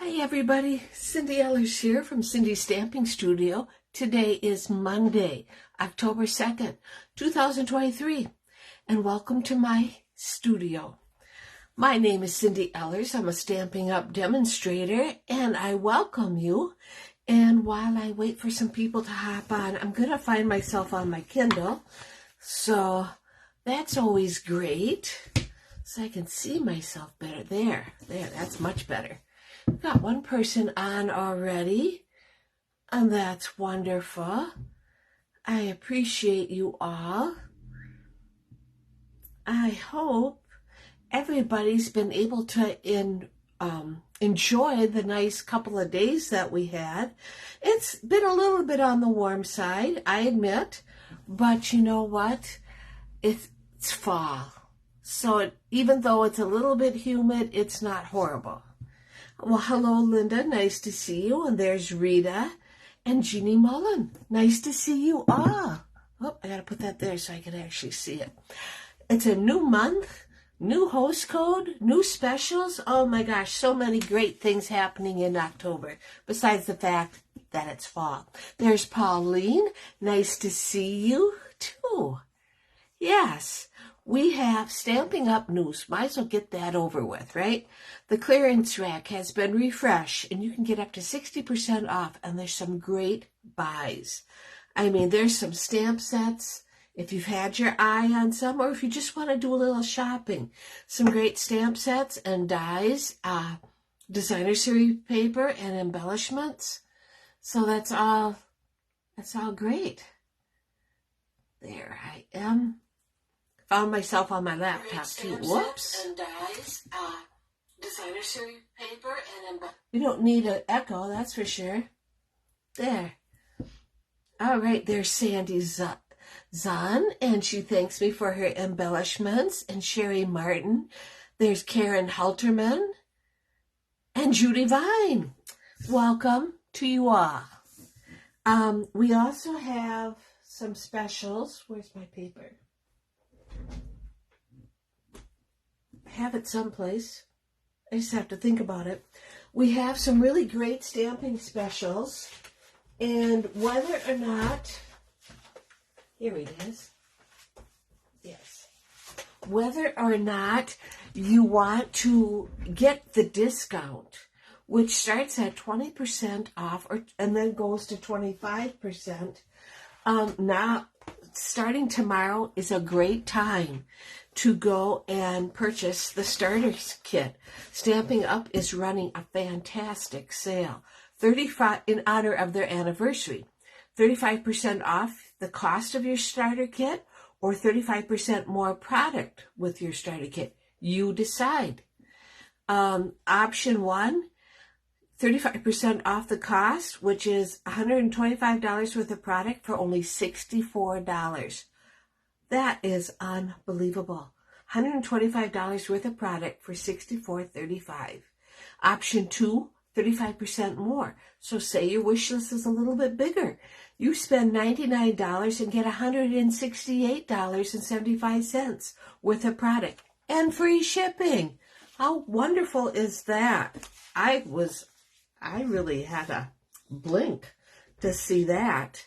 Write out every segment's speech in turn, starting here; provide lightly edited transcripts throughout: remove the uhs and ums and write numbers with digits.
Hi everybody, Cindy Ellers here from Cindy's Stamping Studio. Today is Monday, October 2nd, 2023, and welcome to my studio. My name is Cindy Ellers. I'm a Stampin' Up! Demonstrator, and I welcome you. And while I wait for some people to hop on, I'm going to find myself on my Kindle, so that's always great, so I can see myself better. There, that's much better. We've got one person on already, and that's wonderful. I appreciate you all. I hope everybody's been able to enjoy the nice couple of days that we had. It's been a little bit on the warm side, I admit, but you know what? It's fall. So even though it's a little bit humid, it's not horrible. Well, hello, Linda. Nice to see you. And there's Rita and Jeannie Mullen. Nice to see you all. Oh, I got to put that there so I can actually see it. It's a new month, new host code, new specials. Oh my gosh, so many great things happening in October, besides the fact that it's fall. There's Pauline. Nice to see you too. Yes. We have Stampin' Up! News. Might as well get that over with, right? The clearance rack has been refreshed, and you can get up to 60% off, and there's some great buys. I mean, there's some stamp sets, if you've had your eye on some, or if you just want to do a little shopping. Some great stamp sets and dies, designer series paper, and embellishments. So that's all great. There I am. Found myself on my laptop too. Whoops. And dies, designer series paper and you don't need an echo, that's for sure. There. All right, there's Sandy Zahn, and she thanks me for her embellishments. And Sherry Martin. There's Karen Halterman and Judy Vine. Welcome to you all. We also have some specials. Where's my paper? Have it someplace. I just have to think about it. We have some really great stamping specials, and whether or not, here it is. Yes. Whether or not you want to get the discount, which starts at 20% off, and then goes to 25%. Now, starting tomorrow is a great time to go and purchase the starter kit. Stampin' Up! Is running a fantastic sale, 35 in honor of their anniversary. 35% off the cost of your starter kit, or 35% more product with your starter kit. You decide. Option 1, 35% off the cost, which is $125 worth of product for only $64. That is unbelievable. $125 worth of product for $64.35. Option 2, 35% more. So say your wish list is a little bit bigger. You spend $99 and get $168.75 worth of product and free shipping. How wonderful is that? I really had to blink to see that.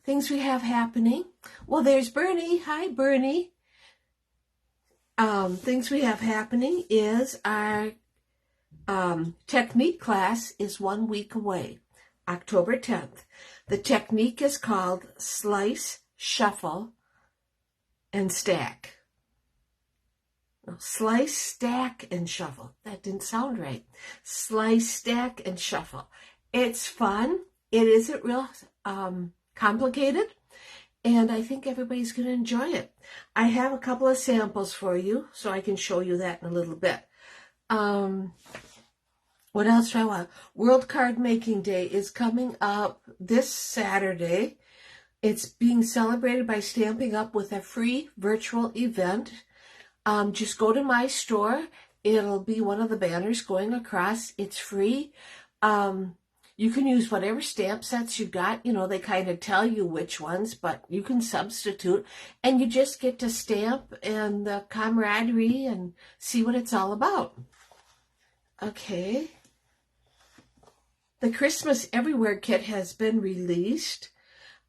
Things we have happening. Well, there's Bernie. Hi, Bernie. Things we have happening is our technique class is 1 week away, October 10th. The technique is called Slice, Shuffle, and Stack. No, slice, stack, and shuffle. That didn't sound right. Slice, stack, and shuffle. It's fun. It isn't real complicated, and I think everybody's going to enjoy it. I have a couple of samples for you, so I can show you that in a little bit. What else do I want? World Card Making Day is coming up this Saturday. It's being celebrated by Stampin' Up! With a free virtual event. Just go to my store. It'll be one of the banners going across. It's free. You can use whatever stamp sets you got. You know, they kind of tell you which ones, but you can substitute. And you just get to stamp and the camaraderie and see what it's all about. Okay. The Christmas Everywhere kit has been released.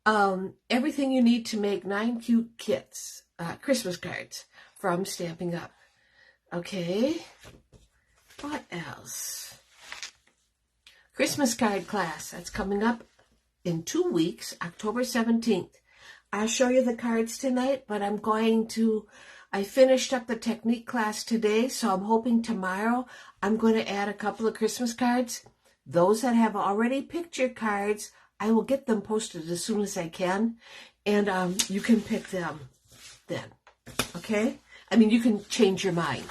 Everything you need to make 9 cute kits, Christmas cards from Stampin' Up. Okay. What else? Christmas card class. That's coming up in 2 weeks, October 17th. I'll show you the cards tonight, but I finished up the technique class today, so I'm hoping tomorrow I'm going to add a couple of Christmas cards. Those that have already picked your cards, I will get them posted as soon as I can, and you can pick them then, okay? I mean, you can change your mind.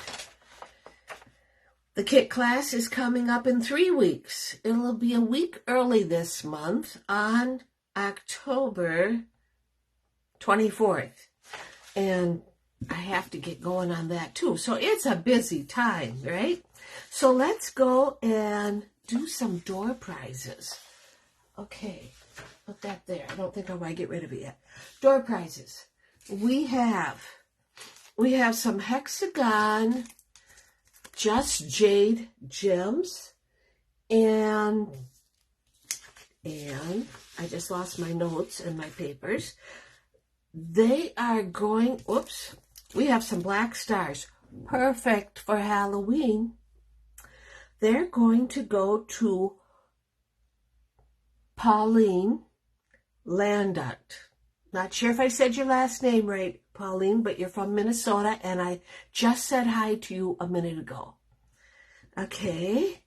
The kit class is coming up in 3 weeks. It'll be a week early this month on October 24th. And I have to get going on that too. So it's a busy time, right? So let's go and do some door prizes. Okay, put that there. I don't think I want to get rid of it yet. Door prizes. We have some hexagon Just Jade gems, and I just lost my notes and my papers. They are going, oops, we have some black stars, perfect for Halloween. They're going to go to Pauline Landut. Not sure if I said your last name right, Pauline, but you're from Minnesota, and I just said hi to you a minute ago. Okay,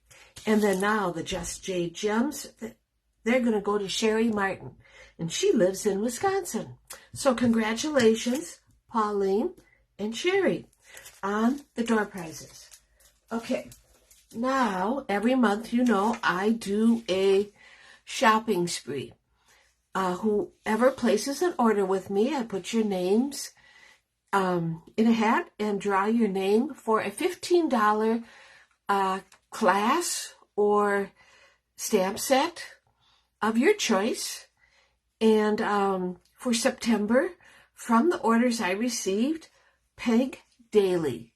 and then now the Just Jade gems, they're going to go to Sherry Martin, and she lives in Wisconsin. So congratulations, Pauline and Sherry, on the door prizes. Okay, now every month, you know, I do a shopping spree. Whoever places an order with me, I put your names in a hat and draw your name for a $15 class or stamp set of your choice. And for September, from the orders I received, Peg Daly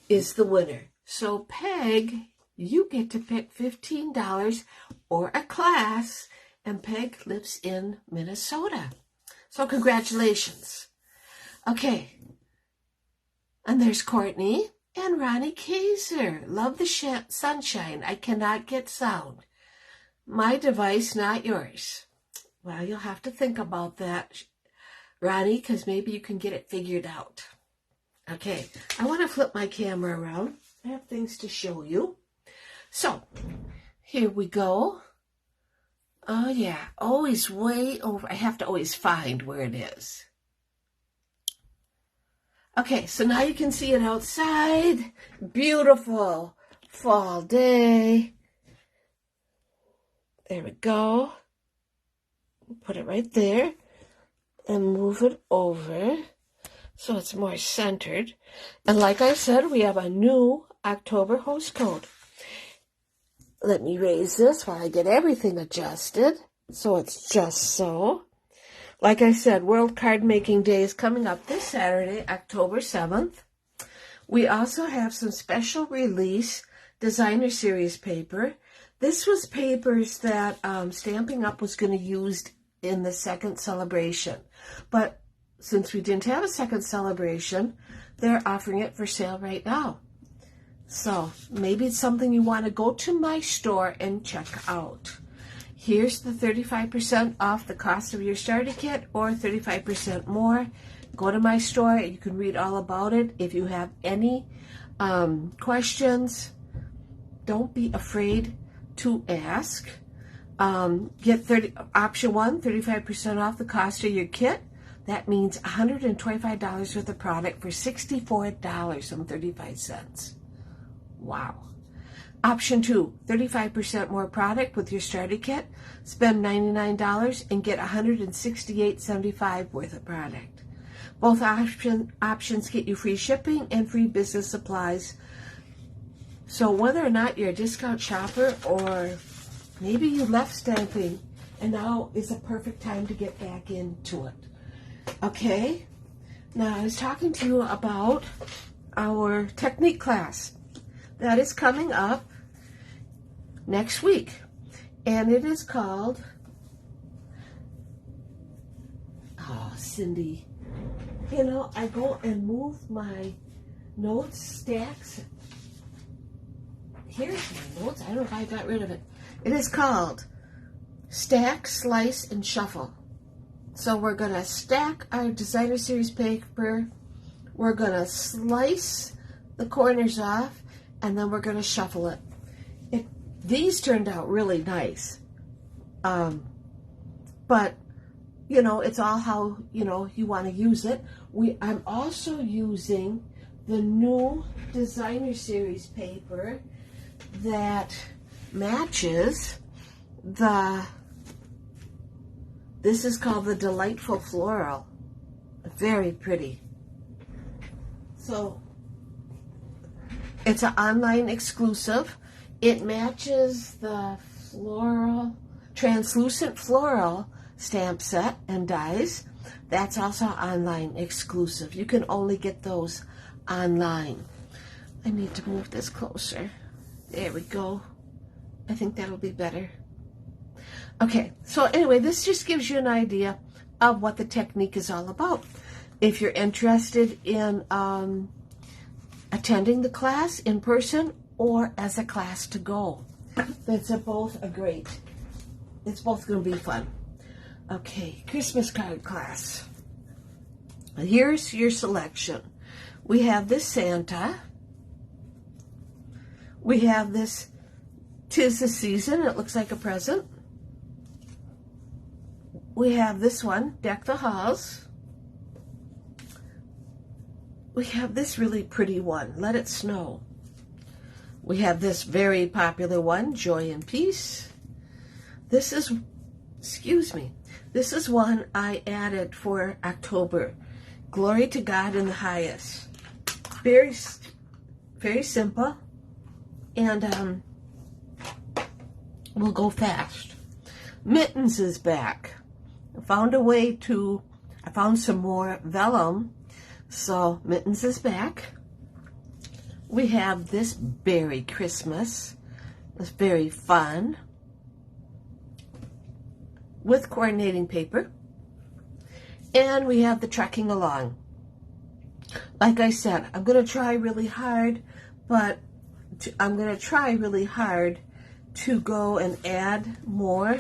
is the winner. So Peg, you get to pick $15 or a class, and Peg lives in Minnesota. So congratulations. Okay. And there's Courtney and Ronnie Kaiser. Love the sunshine. I cannot get sound. My device, not yours. Well, you'll have to think about that, Ronnie, because maybe you can get it figured out. Okay. I want to flip my camera around. I have things to show you. So, here we go. Oh, yeah, always way over. I have to always find where it is. Okay, so now you can see it outside. Beautiful fall day. There we go. Put it right there and move it over so it's more centered. And like I said, we have a new October host code. Let me raise this while I get everything adjusted so it's just so. Like I said, World Card Making Day is coming up this Saturday, October 7th. We also have some special release designer series paper. This was papers that Stampin' Up! Was going to use in the second celebration. But since we didn't have a second celebration, they're offering it for sale right now. So maybe it's something you want to go to my store and check out. Here's the 35% off the cost of your starter kit, or 35% more. Go to my store. You can read all about it. If you have any questions, don't be afraid to ask. Get option 1, 35% off the cost of your kit. That means $125 worth of product for $64.35. Wow. Option 2, 35% more product with your starter kit. Spend $99 and get $168.75 worth of product. Both options get you free shipping and free business supplies. So whether or not you're a discount shopper, or maybe you left stamping and now is a perfect time to get back into it. Okay, now I was talking to you about our technique class. that is coming up next week. And it is called, oh, Cindy, you know, I go and move my notes stacks. Here's my notes. I don't know if I got rid of it. It is called Stack, Slice, and Shuffle. So we're going to stack our designer series paper. We're going to slice the corners off, and then we're going to shuffle it. These turned out really nice. But, you know, it's all how, you know, you want to use it. I'm also using the new designer series paper that matches this is called the Delightful Floral. Very pretty. So it's an online exclusive. It matches the translucent floral stamp set and dies. That's also online exclusive. You can only get those online. I need to move this closer. There we go. I think that'll be better. Okay, so anyway, this just gives you an idea of what the technique is all about. If you're interested in attending the class in person or as a class to go, it's both going to be fun. Okay, Christmas card class. Here's your selection. We have this Santa. We have this 'Tis the Season. It looks like a present. We have this one, Deck the Halls. We have this really pretty one, Let It Snow. We have this very popular one, Joy and Peace. This is one I added for October, Glory to God in the Highest. Very, very simple, and will go fast. Mittens is back. I found some more vellum, so Mittens is back. We have this Berry Christmas. It's very fun with coordinating paper. And we have the Trekking Along. Like I said, I'm going to try really hard, to go and add more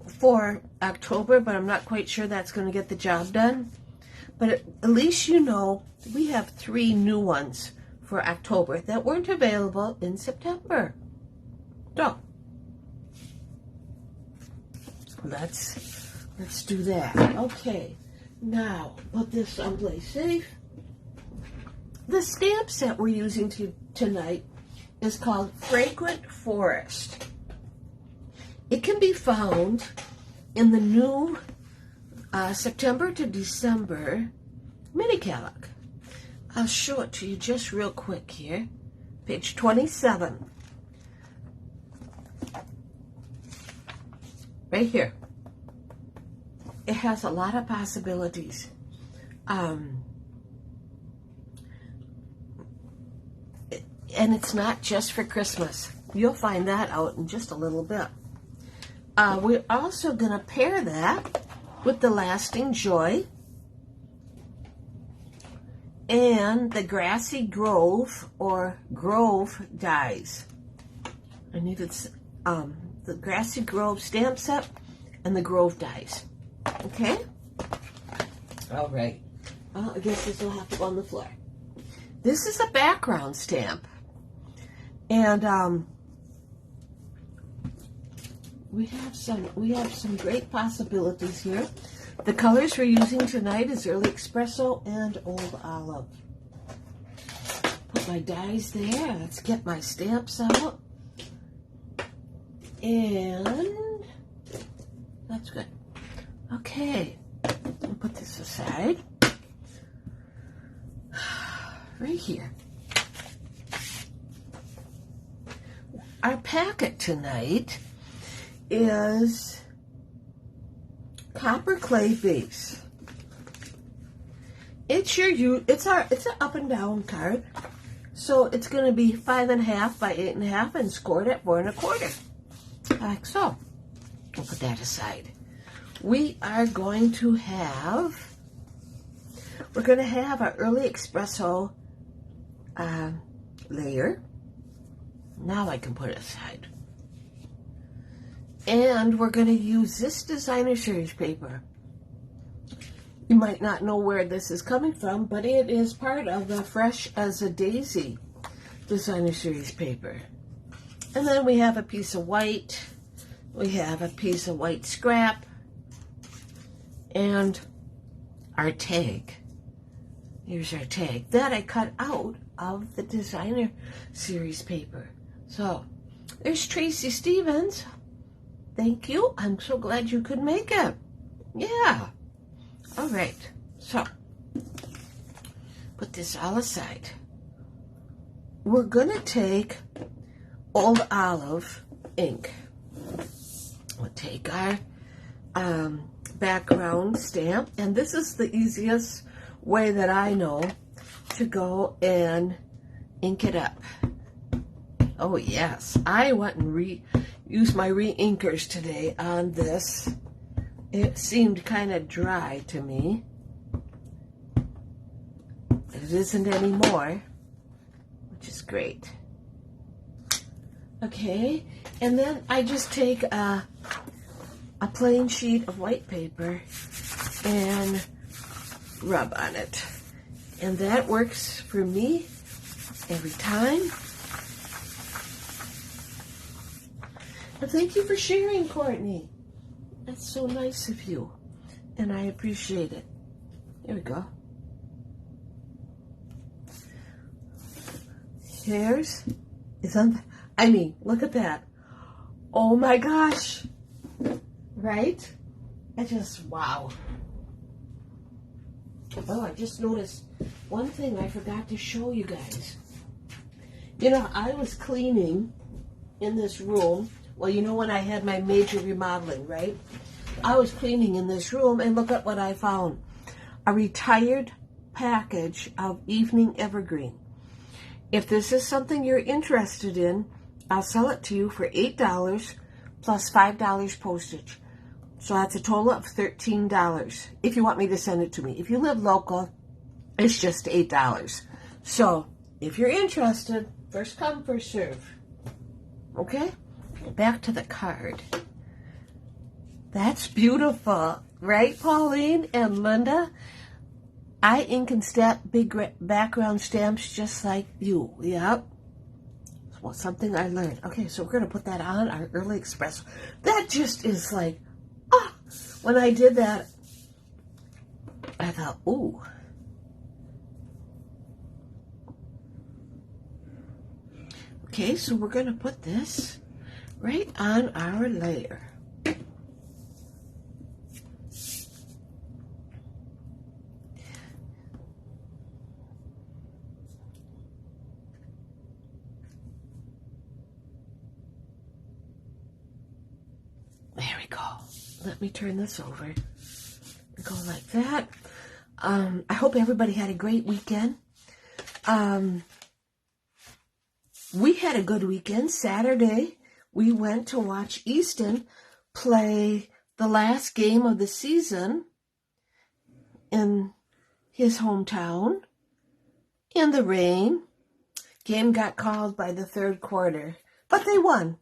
for October, but I'm not quite sure that's going to get the job done. But at least you know we have 3 new ones for October that weren't available in September. So let's do that. Okay, now put this someplace safe. The stamp set we're using tonight is called Fragrant Forest. It can be found in the new September to December mini catalog. I'll show it to you just real quick here. Page 27. Right here. It has a lot of possibilities. And it's not just for Christmas. You'll find that out in just a little bit. We're also going to pair that with the Lasting Joy and the Grassy Grove or Grove dies. I needed the Grassy Grove stamp set and the Grove dies. Okay? All right. Well, I guess this will have to go on the floor. This is a background stamp. And we have some great possibilities here. The colors we're using tonight is Early Espresso and Old Olive. Put my dies there. Let's get my stamps out. And that's good. Okay, I'll put this aside. Right here. Our packet tonight is copper clay base. It's an up and down card. So it's going to be 5.5 by 8.5 and scored at 4.25. Like so. We'll put that aside. We are going to have, our early espresso layer. Now I can put it aside. And we're going to use this designer series paper. You might not know where this is coming from, but it is part of the Fresh as a Daisy designer series paper. And then we have a piece of white. We have a piece of white scrap. And our tag. Here's our tag that I cut out of the designer series paper. So there's Tracy Stevens. Thank you. I'm so glad you could make it. Yeah. All right. So put this all aside. We're going to take Old Olive ink. We'll take our background stamp, and this is the easiest way that I know to go and ink it up. Oh yes, I went and use my re-inkers today on this. It seemed kind of dry to me. It isn't anymore, which is great. Okay, and then I just take a plain sheet of white paper and rub on it. And that works for me every time. And thank you for sharing, Courtney. That's so nice of you, and I appreciate it. Here we go. Here's, look at that. Oh my gosh. Right? Wow. Oh, I just noticed one thing I forgot to show you guys. You know, I was cleaning in this room. Well, you know when I had my major remodeling, right? I was cleaning in this room, and look at what I found. A retired package of Evening Evergreen. If this is something you're interested in, I'll sell it to you for $8 plus $5 postage. So that's a total of $13 if you want me to send it to me. If you live local, it's just $8. So if you're interested, first come, first serve. Okay? Back to the card. That's beautiful, right, Pauline and Linda? I ink and stamp big background stamps just like you. Yep. Well, something I learned. Okay, so we're going to put that on our early espresso. That just is like, when I did that, I thought, ooh. Okay, so we're going to put this right on our layer. There we go. Let me turn this over. Go like that. I hope everybody had a great weekend. We had a good weekend. Saturday, we went to watch Easton play the last game of the season in his hometown in the rain. Game got called by the third quarter, but they won.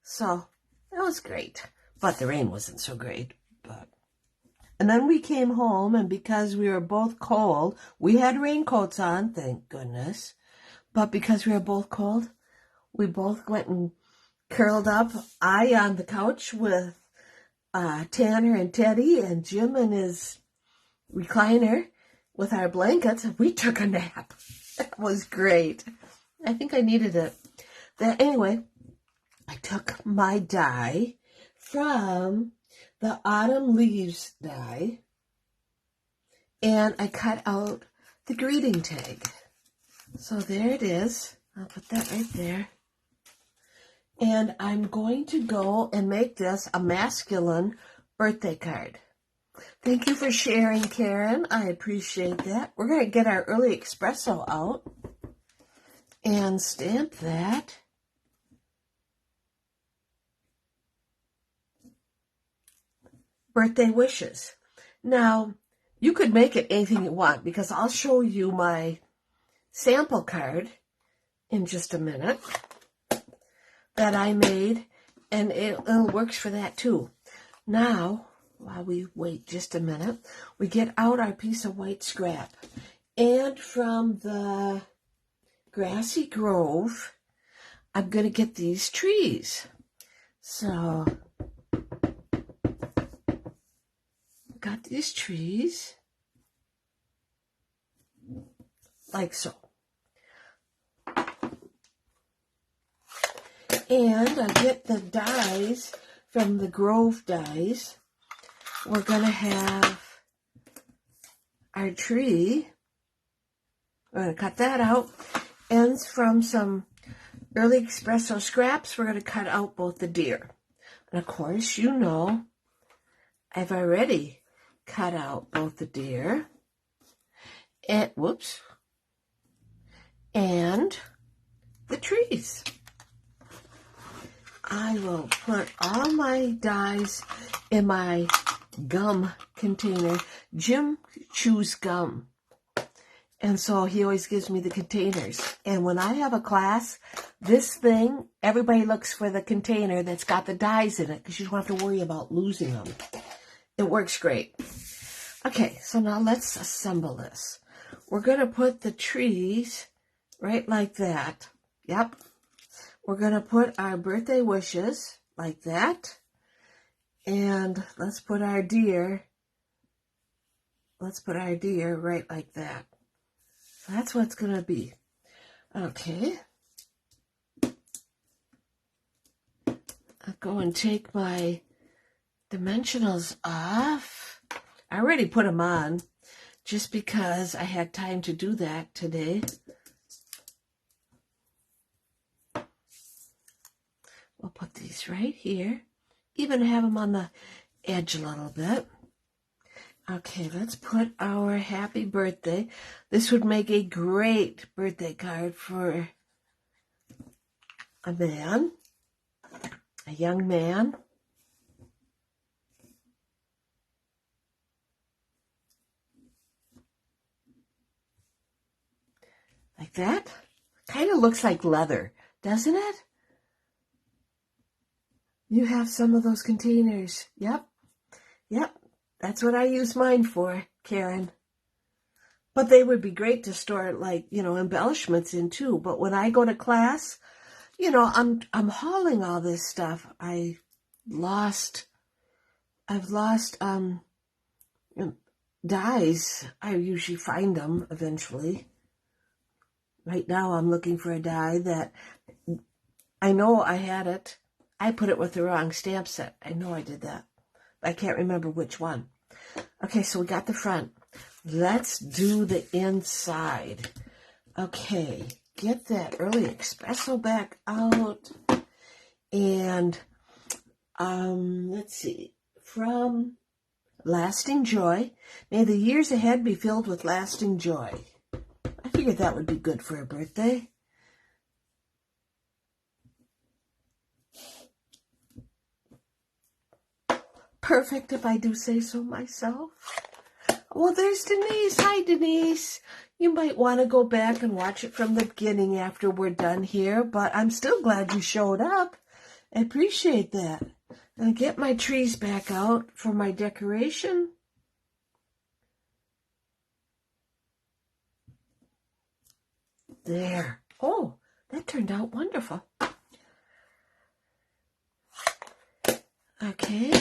So that was great. But the rain wasn't so great. And then we came home, and because we were both cold, we had raincoats on, thank goodness. But because we were both cold, we both went and curled up. I on the couch with Tanner and Teddy, and Jim in his recliner with our blankets. We took a nap. That was great. I think I needed it. Anyway, I took my die from the Autumn Leaves die, and I cut out the greeting tag. So there it is. I'll put that right there. And I'm going to go and make this a masculine birthday card. Thank you for sharing, Karen. I appreciate that. We're going to get our early espresso out. and stamp that. Birthday wishes. Now, you could make it anything you want because I'll show you my sample card in just a minute that I made, and it works for that too. Now, while we wait just a minute, we get out our piece of white scrap. And from the grassy grove, I'm going to get these trees. So, got these trees, like so. And I get the dies from the Grove dies. We're going to have our tree. We're going to cut that out. Ends from some early espresso scraps. We're going to cut out both the deer. And of course, you know, I've already cut out both the deer. And, whoops. And the trees. I will put all my dies in my gum container. Jim chews gum. And so he always gives me the containers. And when I have a class, this thing, everybody looks for the container that's got the dies in it because you don't have to worry about losing them. It works great. Okay, so now let's assemble this. We're going to put the trees right like that. Yep. We're going to put our birthday wishes like that. And let's put our deer right like that. So that's what it's going to be. Okay. I'll go and take my dimensionals off. I already put them on just because I had time to do that today. We'll put these right here. Even have them on the edge a little bit. Okay, let's put our happy birthday. This would make a great birthday card for a man, a young man. Like that. Kind of looks like leather, doesn't it? You have some of those containers. Yep. Yep. That's what I use mine for, Karen. But they would be great to store, like, you know, embellishments in too. But when I go to class, you know, I'm hauling all this stuff. I've lost dies. I usually find them eventually. Right now I'm looking for a die that I know I had it. I put it with the wrong stamp set. I know I did that. I can't remember which one. Okay, so we got the front. Let's do the inside. Okay, get that early espresso back out. And let's see. From Lasting Joy. May the years ahead be filled with lasting joy. I figured that would be good for a birthday. Perfect, if I do say so myself. Well, there's Denise. Hi, Denise. You might want to go back and watch it from the beginning after we're done here, but I'm still glad you showed up. I appreciate that. And get my trees back out for my decoration. There. Oh, that turned out wonderful. Okay.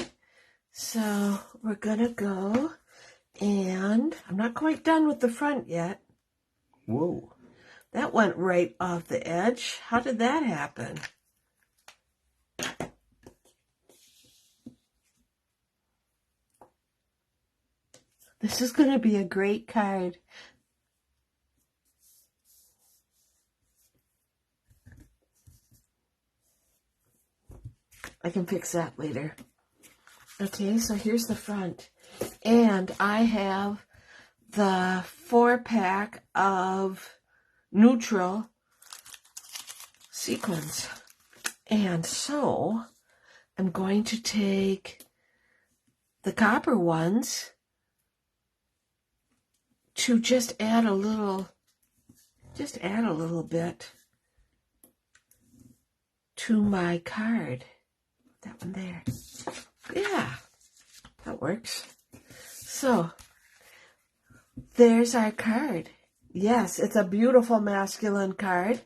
So we're going to go, and I'm not quite done with the front yet. Whoa, that went right off the edge. How did that happen? This is going to be a great card. I can fix that later. Okay, so here's the front. And I have the 4-pack of neutral sequins. And so I'm going to take the copper ones to just add a little bit to my card. That one there. Yeah, that works. So there's our card. Yes, it's a beautiful masculine card.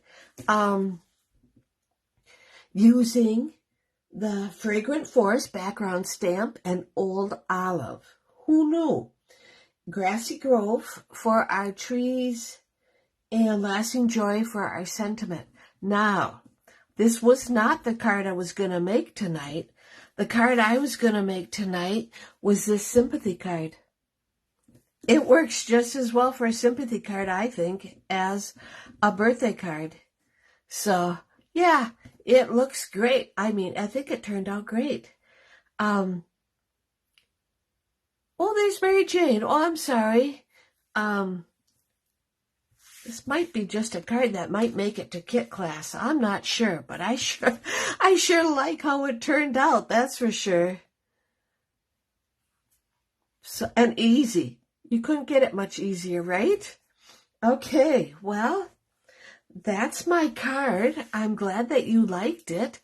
Using the Fragrant Forest background stamp and Old Olive. Who knew? Grassy Grove for our trees and Lasting Joy for our sentiment. Now, this was not the card I was going to make tonight. The card I was going to make tonight was this sympathy card. It works just as well for a sympathy card, I think, as a birthday card. So, yeah, it looks great. I mean, I think it turned out great. Oh, there's Mary Jane. Oh, I'm sorry. This might be just a card that might make it to kit class. I'm not sure, but I sure like how it turned out. That's for sure. So, and easy. You couldn't get it much easier, right? Okay, well, that's my card. I'm glad that you liked it.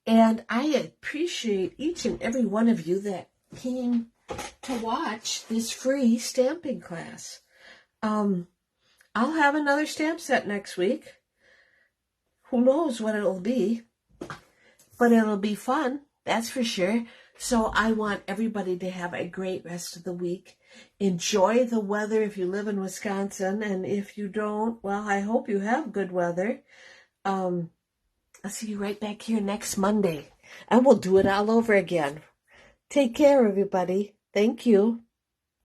And I appreciate each and every one of you that came to watch this free stamping class. I'll have another stamp set next week. Who knows what it'll be. But it'll be fun, that's for sure. So I want everybody to have a great rest of the week. Enjoy the weather if you live in Wisconsin. And if you don't, well, I hope you have good weather. I'll see you right back here next Monday. And we'll do it all over again. Take care, everybody. Thank you.